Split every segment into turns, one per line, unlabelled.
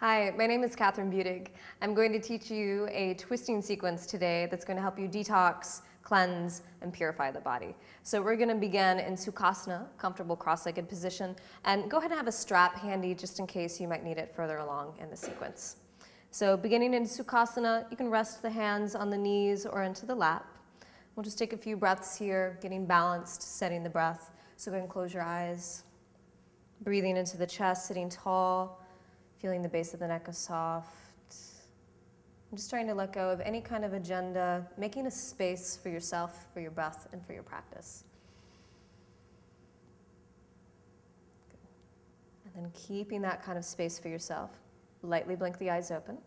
Hi, my name is Kathryn Budig. I'm going to teach you a twisting sequence today that's going to help you detox, cleanse, and purify the body. So we're going to begin in Sukhasana, comfortable cross-legged position, and go ahead and have a strap handy just in case you might need it further along in the sequence. So beginning in Sukhasana, you can rest the hands on the knees or into the lap. We'll just take a few breaths here, getting balanced, setting the breath. So go ahead and close your eyes. Breathing into the chest, sitting tall. Feeling the base of the neck is soft. I'm just trying to let go of any kind of agenda, making a space for yourself, for your breath, and for your practice. Good. And then keeping that kind of space for yourself, lightly blink the eyes open,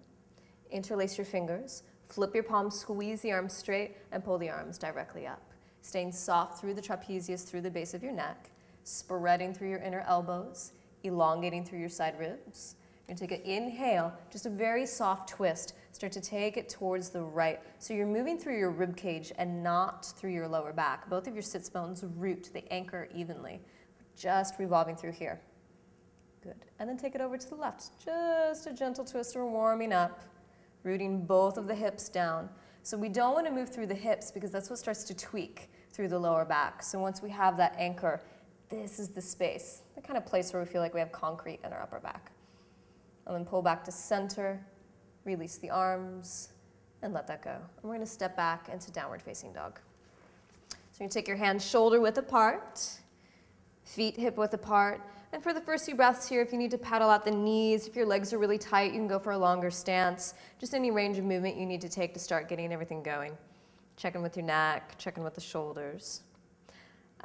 interlace your fingers, flip your palms, squeeze the arms straight, and pull the arms directly up. Staying soft through the trapezius, through the base of your neck, spreading through your inner elbows, elongating through your side ribs. You're going to take an inhale, just a very soft twist. Start to take it towards the right. So you're moving through your rib cage and not through your lower back. Both of your sits bones root, they anchor evenly. Just revolving through here. Good. And then take it over to the left. Just a gentle twist. We're warming up, rooting both of the hips down. So we don't want to move through the hips because that's what starts to tweak through the lower back. So once we have that anchor, this is the space, the kind of place where we feel like we have concrete in our upper back. And then pull back to center, release the arms, and let that go. And we're going to step back into downward facing dog. So you're going to take your hands shoulder width apart, feet hip width apart. And for the first few breaths here, if you need to paddle out the knees, if your legs are really tight, you can go for a longer stance. Just any range of movement you need to take to start getting everything going. Check in with your neck, check in with the shoulders.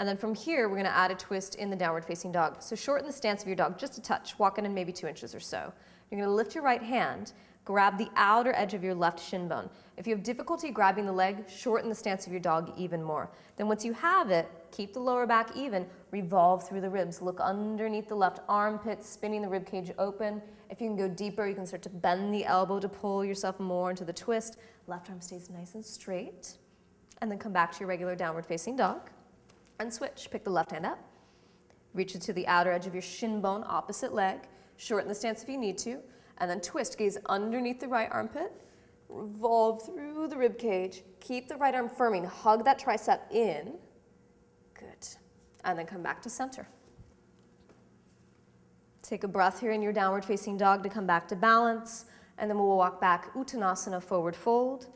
And then from here, we're going to add a twist in the downward facing dog. So shorten the stance of your dog just a touch, walk in maybe 2 inches or so. You're going to lift your right hand, grab the outer edge of your left shin bone. If you have difficulty grabbing the leg, shorten the stance of your dog even more. Then once you have it, keep the lower back even, revolve through the ribs. Look underneath the left armpit, spinning the rib cage open. If you can go deeper, you can start to bend the elbow to pull yourself more into the twist. Left arm stays nice and straight. And then come back to your regular downward facing dog. And switch, pick the left hand up, reach it to the outer edge of your shin bone, opposite leg, shorten the stance if you need to, and then twist, gaze underneath the right armpit, revolve through the rib cage, keep the right arm firming, hug that tricep in, good, and then come back to center. Take a breath here in your downward facing dog to come back to balance, and then we'll walk back, Uttanasana, forward fold.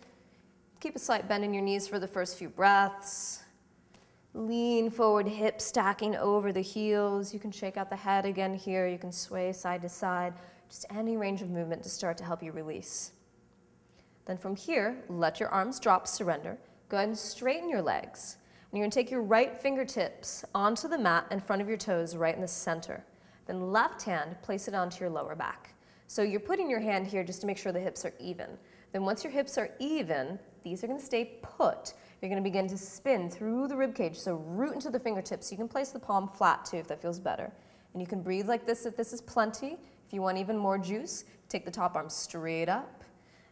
Keep a slight bend in your knees for the first few breaths. Lean forward, hips stacking over the heels. You can shake out the head again here. You can sway side to side. Just any range of movement to start to help you release. Then from here, let your arms drop, surrender. Go ahead and straighten your legs. And you're going to take your right fingertips onto the mat in front of your toes, right in the center. Then left hand, place it onto your lower back. So you're putting your hand here just to make sure the hips are even. Then once your hips are even, these are going to stay put. You're going to begin to spin through the rib cage, so root into the fingertips. You can place the palm flat too if that feels better. And you can breathe like this if this is plenty. If you want even more juice, take the top arm straight up.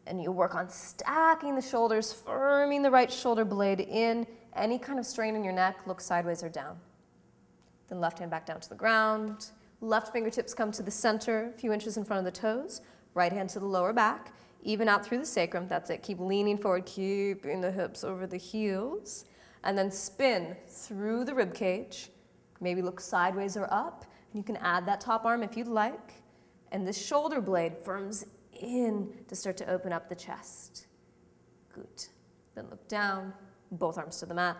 And you work on stacking the shoulders, firming the right shoulder blade in. Any kind of strain in your neck, look sideways or down. Then left hand back down to the ground. Left fingertips come to the center, a few inches in front of the toes. Right hand to the lower back. Even out through the sacrum, that's it. Keep leaning forward, keeping the hips over the heels. And then spin through the rib cage. Maybe look sideways or up. And you can add that top arm if you'd like. And this shoulder blade firms in to start to open up the chest. Good. Then look down, both arms to the mat.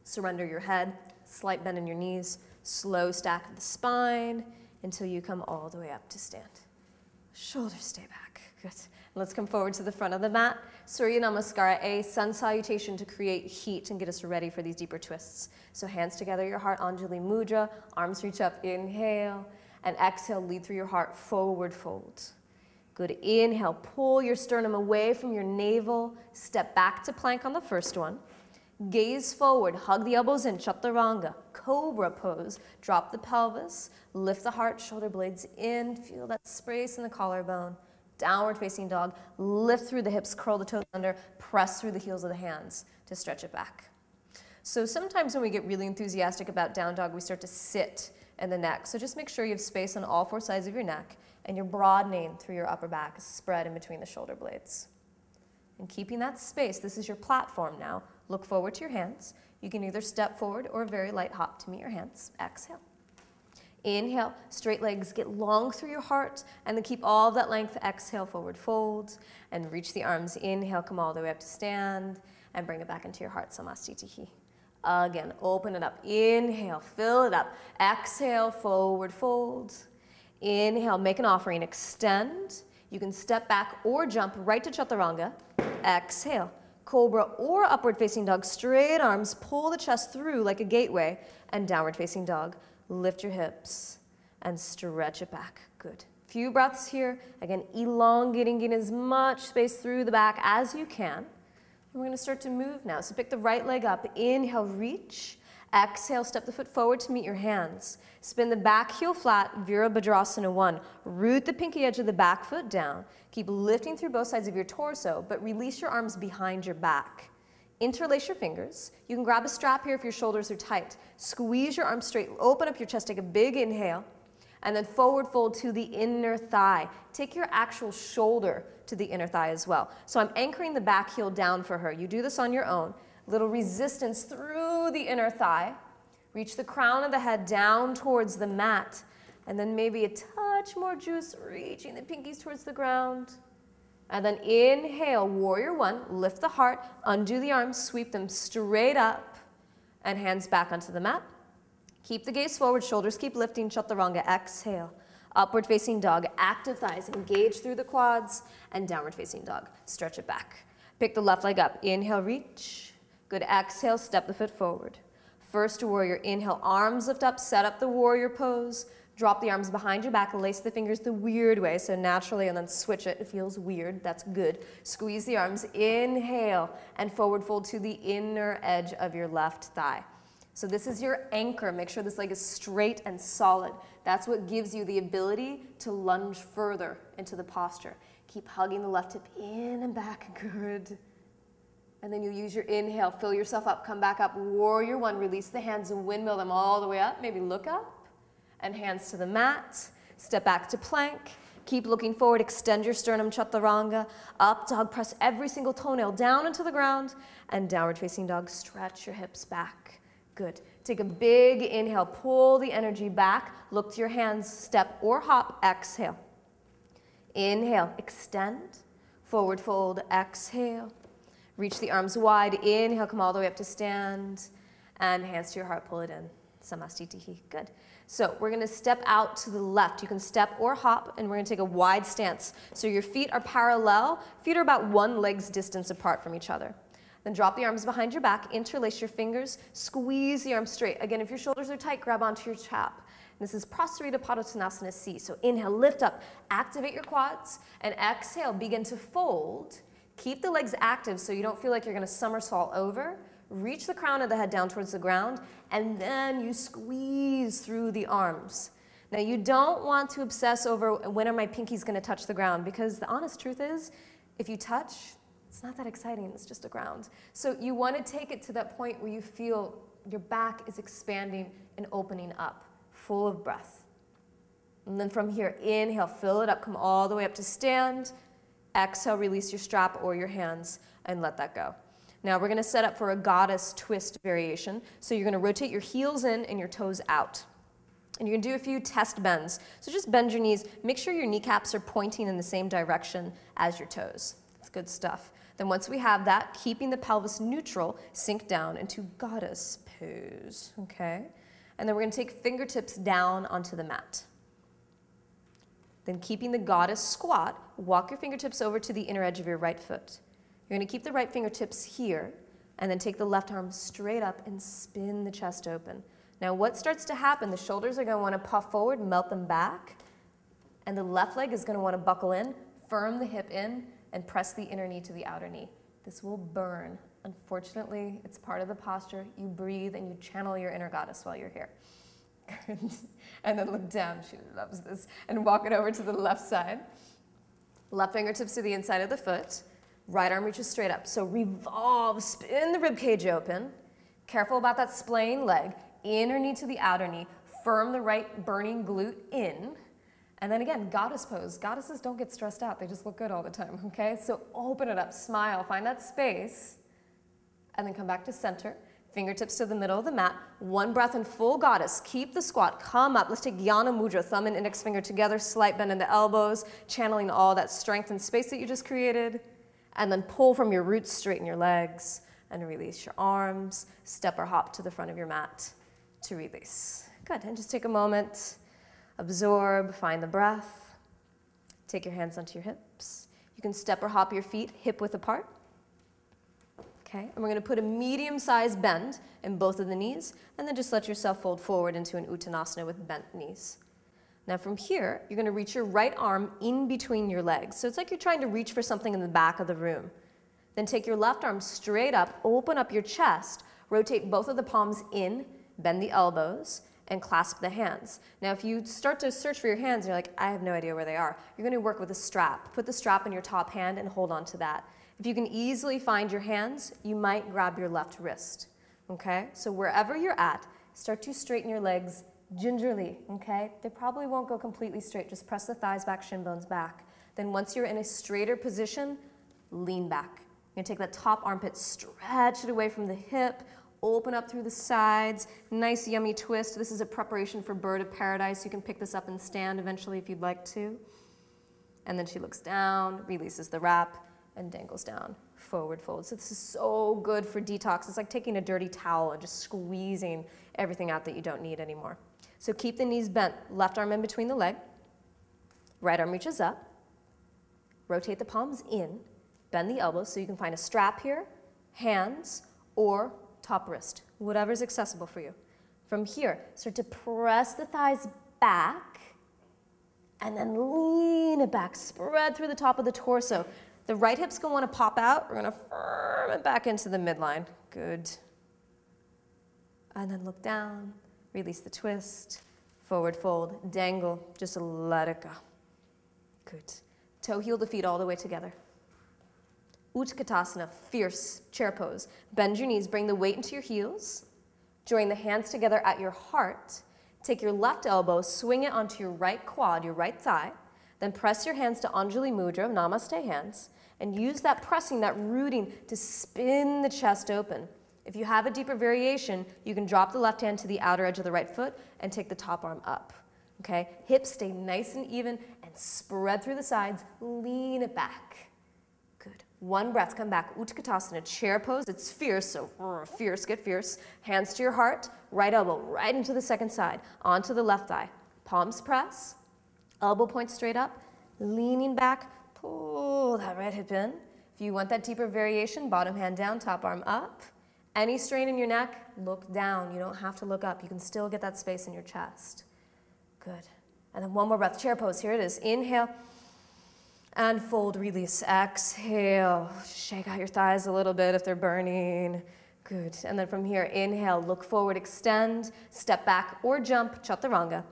Surrender your head, slight bend in your knees. Slow stack of the spine until you come all the way up to stand. Shoulders stay back. Good. Let's come forward to the front of the mat. Surya Namaskara, a sun salutation to create heat and get us ready for these deeper twists. So hands together, your heart, Anjali Mudra, arms reach up, inhale, and exhale, lead through your heart, forward fold. Good, inhale, pull your sternum away from your navel, step back to plank on the first one. Gaze forward, hug the elbows in, chaturanga, cobra pose, drop the pelvis, lift the heart, shoulder blades in, feel that space in the collarbone. Downward facing dog, lift through the hips, curl the toes under, press through the heels of the hands to stretch it back. So sometimes when we get really enthusiastic about down dog, we start to sit in the neck. So just make sure you have space on all 4 sides of your neck and you're broadening through your upper back, spread in between the shoulder blades. And keeping that space, this is your platform now. Look forward to your hands. You can either step forward or a very light hop to meet your hands. Exhale. Inhale, straight legs, get long through your heart, and then keep all of that length. Exhale, forward fold, and reach the arms. Inhale, come all the way up to stand, and bring it back into your heart, Samastitihi. Again, open it up. Inhale, fill it up. Exhale, forward fold. Inhale, make an offering, extend. You can step back or jump right to Chaturanga. Exhale, cobra or upward facing dog. Straight arms, pull the chest through like a gateway, and downward facing dog. Lift your hips and stretch it back. Good. Few breaths here. Again, elongating, getting as much space through the back as you can. And we're going to start to move now. So pick the right leg up. Inhale, reach. Exhale, step the foot forward to meet your hands. Spin the back heel flat, Virabhadrasana 1. Root the pinky edge of the back foot down. Keep lifting through both sides of your torso, but release your arms behind your back. Interlace your fingers. You can grab a strap here if your shoulders are tight. Squeeze your arms straight. Open up your chest. Take a big inhale. And then forward fold to the inner thigh. Take your actual shoulder to the inner thigh as well. So I'm anchoring the back heel down for her. You do this on your own. Little resistance through the inner thigh. Reach the crown of the head down towards the mat. And then maybe a touch more juice, reaching the pinkies towards the ground. And then inhale, warrior 1, lift the heart, undo the arms, sweep them straight up, and hands back onto the mat. Keep the gaze forward, shoulders keep lifting, Chaturanga, exhale. Upward facing dog, active thighs, engage through the quads, and downward facing dog, stretch it back. Pick the left leg up, inhale, reach. Good, exhale, step the foot forward. First warrior, inhale, arms lift up, set up the warrior pose. Drop the arms behind your back, lace the fingers the weird way, so naturally, and then switch it. It feels weird, that's good. Squeeze the arms, inhale, and forward fold to the inner edge of your left thigh. So this is your anchor. Make sure this leg is straight and solid. That's what gives you the ability to lunge further into the posture. Keep hugging the left hip in and back, good. And then you use your inhale, fill yourself up, come back up, warrior 1, release the hands and windmill them all the way up, maybe look up. And hands to the mat, step back to plank, keep looking forward, extend your sternum, Chaturanga, up dog, press every single toenail down into the ground, and downward facing dog, stretch your hips back. Good. Take a big inhale, pull the energy back, look to your hands, step or hop, exhale. Inhale, extend, forward fold, exhale. Reach the arms wide, inhale, come all the way up to stand, and hands to your heart, pull it in. Samastitihi, good. So we're going to step out to the left. You can step or hop, and we're going to take a wide stance. So your feet are parallel. Feet are about 1 leg's distance apart from each other. Then drop the arms behind your back, interlace your fingers, squeeze the arms straight. Again, if your shoulders are tight, grab onto your chap. This is Prasarita Padottanasana C. So inhale, lift up, activate your quads, and exhale, begin to fold. Keep the legs active so you don't feel like you're going to somersault over. Reach the crown of the head down towards the ground, and then you squeeze through the arms. Now, you don't want to obsess over when are my pinkies going to touch the ground, because the honest truth is, if you touch, it's not that exciting, it's just a ground. So you want to take it to that point where you feel your back is expanding and opening up, full of breath. And then from here, inhale, fill it up, come all the way up to stand. Exhale, release your strap or your hands, and let that go. Now we're going to set up for a goddess twist variation. So you're going to rotate your heels in and your toes out. And you're going to do a few test bends. So just bend your knees. Make sure your kneecaps are pointing in the same direction as your toes. That's good stuff. Then once we have that, keeping the pelvis neutral, sink down into goddess pose. Okay? And then we're going to take fingertips down onto the mat. Then keeping the goddess squat, walk your fingertips over to the inner edge of your right foot. You're going to keep the right fingertips here, and then take the left arm straight up and spin the chest open. Now what starts to happen, the shoulders are going to want to puff forward, melt them back, and the left leg is going to want to buckle in, firm the hip in, and press the inner knee to the outer knee. This will burn. Unfortunately, it's part of the posture. You breathe and you channel your inner goddess while you're here. And then look down, she loves this, and walk it over to the left side. Left fingertips to the inside of the foot. Right arm reaches straight up. So revolve, spin the rib cage open. Careful about that splaying leg. Inner knee to the outer knee. Firm the right burning glute in. And then again, goddess pose. Goddesses don't get stressed out. They just look good all the time, okay? So open it up, smile, find that space, and then come back to center. Fingertips to the middle of the mat. One breath in full goddess. Keep the squat. Come up. Let's take Jnana Mudra. Thumb and index finger together. Slight bend in the elbows. Channeling all that strength and space that you just created. And then pull from your roots, straighten your legs, and release your arms. Step or hop to the front of your mat to release. Good. And just take a moment. Absorb. Find the breath. Take your hands onto your hips. You can step or hop your feet hip width apart. Okay, and we're going to put a medium-sized bend in both of the knees, and then just let yourself fold forward into an Uttanasana with bent knees. Now from here, you're going to reach your right arm in between your legs. So it's like you're trying to reach for something in the back of the room. Then take your left arm straight up, open up your chest, rotate both of the palms in, bend the elbows, and clasp the hands. Now if you start to search for your hands, and you're like, I have no idea where they are, you're going to work with a strap. Put the strap in your top hand and hold on to that. If you can easily find your hands, you might grab your left wrist, okay? So wherever you're at, start to straighten your legs gingerly, okay? They probably won't go completely straight. Just press the thighs back, shin bones back. Then once you're in a straighter position, lean back. You're gonna take that top armpit, stretch it away from the hip, open up through the sides, nice yummy twist. This is a preparation for bird of paradise. You can pick this up and stand eventually if you'd like to. And then she looks down, releases the wrap, and dangles down, forward fold. So this is so good for detox. It's like taking a dirty towel and just squeezing everything out that you don't need anymore. So keep the knees bent, left arm in between the leg, right arm reaches up, rotate the palms in, bend the elbows so you can find a strap here, hands, or top wrist, whatever's accessible for you. From here, start to press the thighs back, and then lean it back, spread through the top of the torso. The right hip's gonna wanna pop out. We're gonna firm it back into the midline. Good. And then look down, release the twist, forward fold, dangle, just let it go. Good. Toe heel to feet all the way together. Utkatasana, fierce chair pose. Bend your knees, bring the weight into your heels. Join the hands together at your heart. Take your left elbow, swing it onto your right quad, your right thigh. Then press your hands to Anjali Mudra, Namaste hands, and use that pressing, that rooting to spin the chest open. If you have a deeper variation, you can drop the left hand to the outer edge of the right foot and take the top arm up. Okay? Hips stay nice and even and spread through the sides, lean it back. Good. One breath, come back. Utkatasana, chair pose. It's fierce, so fierce, get fierce. Hands to your heart, right elbow right into the second side, onto the left thigh. Palms press. Elbow point straight up, leaning back, pull that right hip in. If you want that deeper variation, bottom hand down, top arm up. Any strain in your neck, look down. You don't have to look up. You can still get that space in your chest. Good. And then one more breath, chair pose. Here it is. Inhale and fold, release. Exhale. Shake out your thighs a little bit if they're burning. Good. And then from here, inhale, look forward, extend, step back or jump, chaturanga.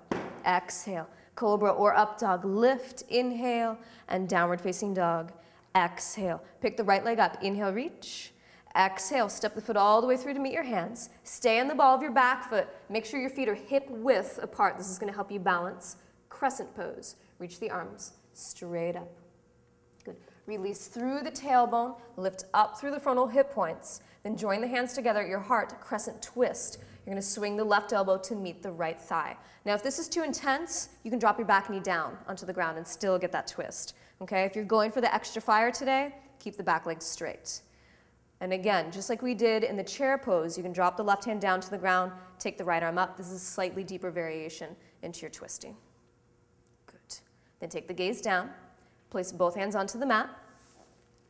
Exhale. Cobra or up dog, lift, inhale, and downward facing dog, exhale. Pick the right leg up, inhale, reach, exhale, step the foot all the way through to meet your hands. Stay on the ball of your back foot. Make sure your feet are hip width apart. This is gonna help you balance. Crescent pose, reach the arms straight up. Good. Release through the tailbone, lift up through the frontal hip points, then join the hands together at your heart, crescent twist. You're gonna swing the left elbow to meet the right thigh. Now, if this is too intense, you can drop your back knee down onto the ground and still get that twist, okay? If you're going for the extra fire today, keep the back leg straight. And again, just like we did in the chair pose, you can drop the left hand down to the ground, take the right arm up. This is a slightly deeper variation into your twisting. Good. Then take the gaze down, place both hands onto the mat,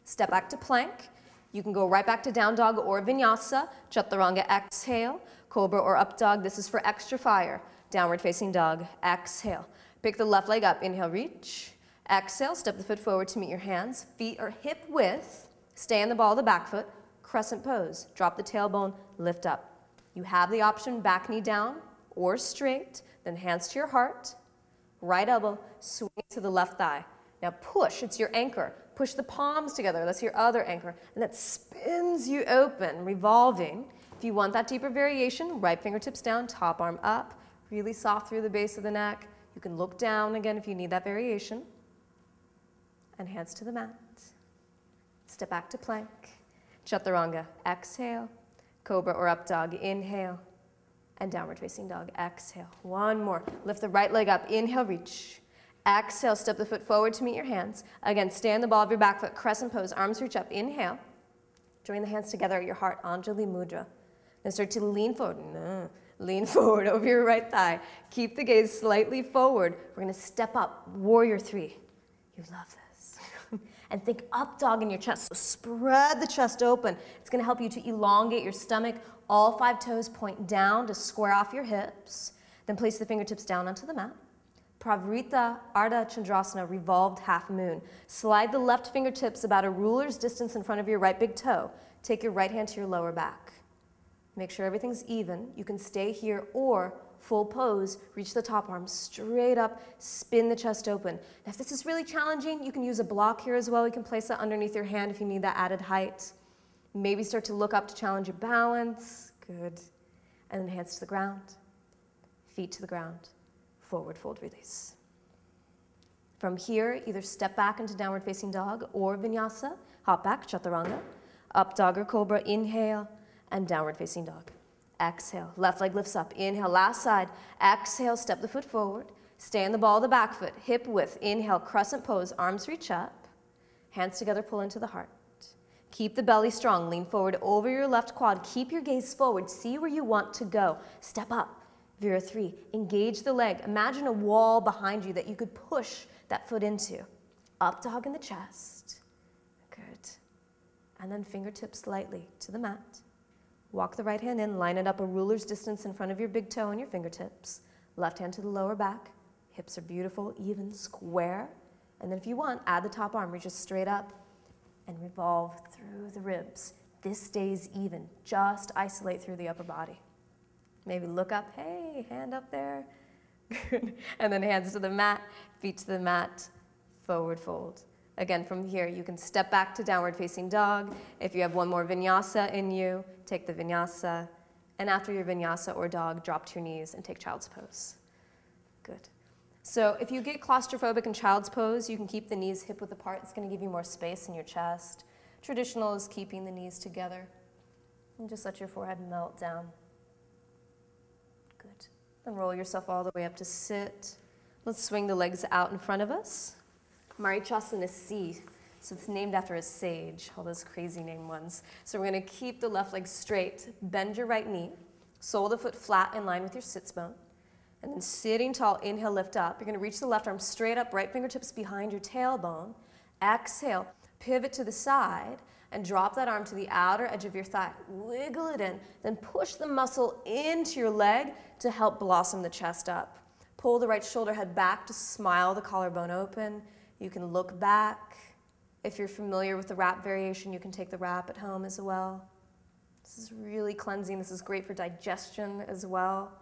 step back to plank. You can go right back to down dog or vinyasa, chaturanga, exhale, cobra or up dog. This is for extra fire. Downward facing dog, exhale. Pick the left leg up, inhale, reach. Exhale, step the foot forward to meet your hands. Feet are hip width. Stay on the ball of the back foot. Crescent pose. Drop the tailbone, lift up. You have the option back knee down or straight. Then hands to your heart. Right elbow, swing to the left thigh. Now push, it's your anchor. Push the palms together, that's your other anchor. And that spins you open, revolving. If you want that deeper variation, right fingertips down, top arm up. Really soft through the base of the neck. You can look down again if you need that variation. And hands to the mat. Step back to plank. Chaturanga, exhale. Cobra or up dog, inhale. And downward facing dog, exhale. One more. Lift the right leg up, inhale, reach. Exhale, step the foot forward to meet your hands. Again, stand the ball of your back foot, crescent pose, arms reach up, inhale. Join the hands together at your heart, Anjali Mudra. Then start to lean forward. Lean forward over your right thigh. Keep the gaze slightly forward. We're gonna step up, warrior three. You love this. And think up dog in your chest. So spread the chest open. It's gonna help you to elongate your stomach. All 5 toes point down to square off your hips. Then place the fingertips down onto the mat. Pravrita Ardha Chandrasana, revolved half moon. Slide the left fingertips about a ruler's distance in front of your right big toe. Take your right hand to your lower back. Make sure everything's even. You can stay here or full pose, reach the top arm straight up, spin the chest open. Now, if this is really challenging, you can use a block here as well. You can place that underneath your hand if you need that added height. Maybe start to look up to challenge your balance. Good. And then hands to the ground, feet to the ground, forward fold release. From here, either step back into downward facing dog or vinyasa, hop back, chaturanga, up dog or cobra, inhale, and downward facing dog. Exhale, left leg lifts up, inhale, last side, exhale, step the foot forward, stand the ball of the back foot, hip width, inhale, crescent pose, arms reach up, hands together, pull into the heart. Keep the belly strong, lean forward over your left quad, keep your gaze forward, see where you want to go, step up, Vira 3, engage the leg, imagine a wall behind you that you could push that foot into, up dog in the chest, good, and then fingertips lightly to the mat. Walk the right hand in, line it up a ruler's distance in front of your big toe and your fingertips. Left hand to the lower back. Hips are beautiful, even, square. And then if you want, add the top arm, reach straight up and revolve through the ribs. This stays even. Just isolate through the upper body. Maybe look up, hey, hand up there. Good. And then hands to the mat, feet to the mat, forward fold. Again, from here, you can step back to downward facing dog. If you have one more vinyasa in you, take the vinyasa. And after your vinyasa or dog, drop to your knees and take child's pose. Good. So if you get claustrophobic in child's pose, you can keep the knees hip width apart. It's going to give you more space in your chest. Traditional is keeping the knees together. And just let your forehead melt down. Good. Then roll yourself all the way up to sit. Let's swing the legs out in front of us. Marichasana C, so it's named after a sage, all those crazy name ones. So we're going to keep the left leg straight, bend your right knee, sole the foot flat in line with your sits bone, and then sitting tall, inhale, lift up. You're going to reach the left arm straight up, right fingertips behind your tailbone. Exhale, pivot to the side, and drop that arm to the outer edge of your thigh. Wiggle it in, then push the muscle into your leg to help blossom the chest up. Pull the right shoulder head back to smile the collarbone open. You can look back. If you're familiar with the wrap variation, you can take the wrap at home as well. This is really cleansing. This is great for digestion as well.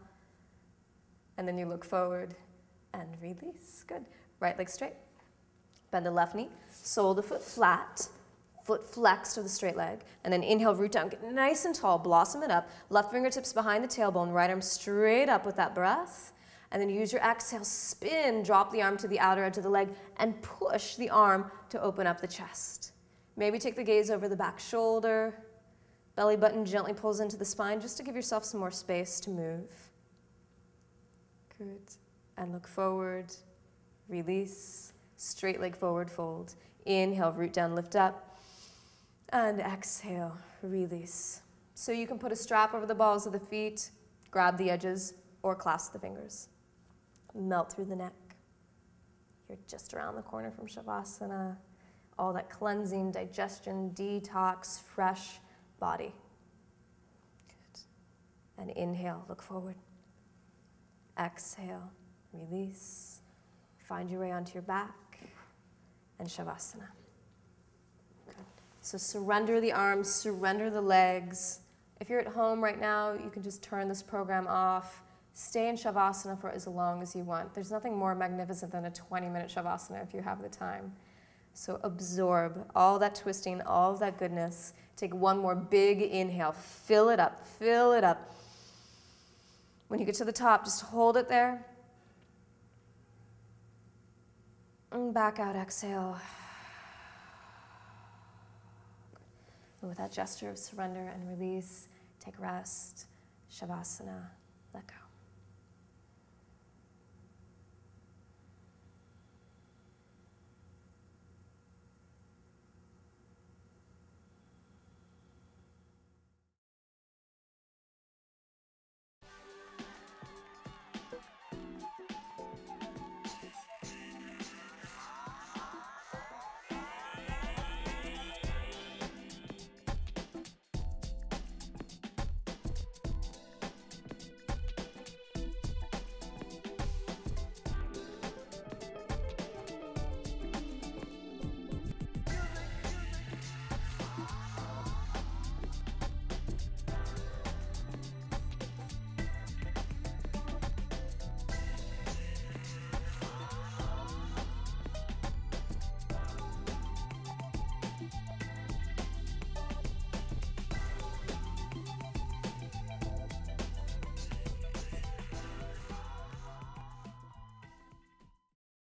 And then you look forward and release. Good. Right leg straight. Bend the left knee. Sole the foot flat. Foot flexed to the straight leg. And then inhale, root down. Get nice and tall. Blossom it up. Left fingertips behind the tailbone. Right arm straight up with that breath. And then use your exhale, spin, drop the arm to the outer edge of the leg, and push the arm to open up the chest. Maybe take the gaze over the back shoulder. Belly button gently pulls into the spine just to give yourself some more space to move. Good. And look forward, release, straight leg forward fold. Inhale, root down, lift up. And exhale, release. So you can put a strap over the balls of the feet, grab the edges, or clasp the fingers. Melt through the neck. You're just around the corner from Shavasana. All that cleansing, digestion, detox, fresh body. Good. And inhale, look forward. Exhale, release. Find your way onto your back. And Shavasana. Good. So surrender the arms, surrender the legs. If you're at home right now, you can just turn this program off. Stay in Shavasana for as long as you want. There's nothing more magnificent than a 20-minute Shavasana if you have the time. So absorb all that twisting, all of that goodness. Take one more big inhale. Fill it up, fill it up. When you get to the top, just hold it there. And back out, exhale. And with that gesture of surrender and release, take rest, Shavasana, let go.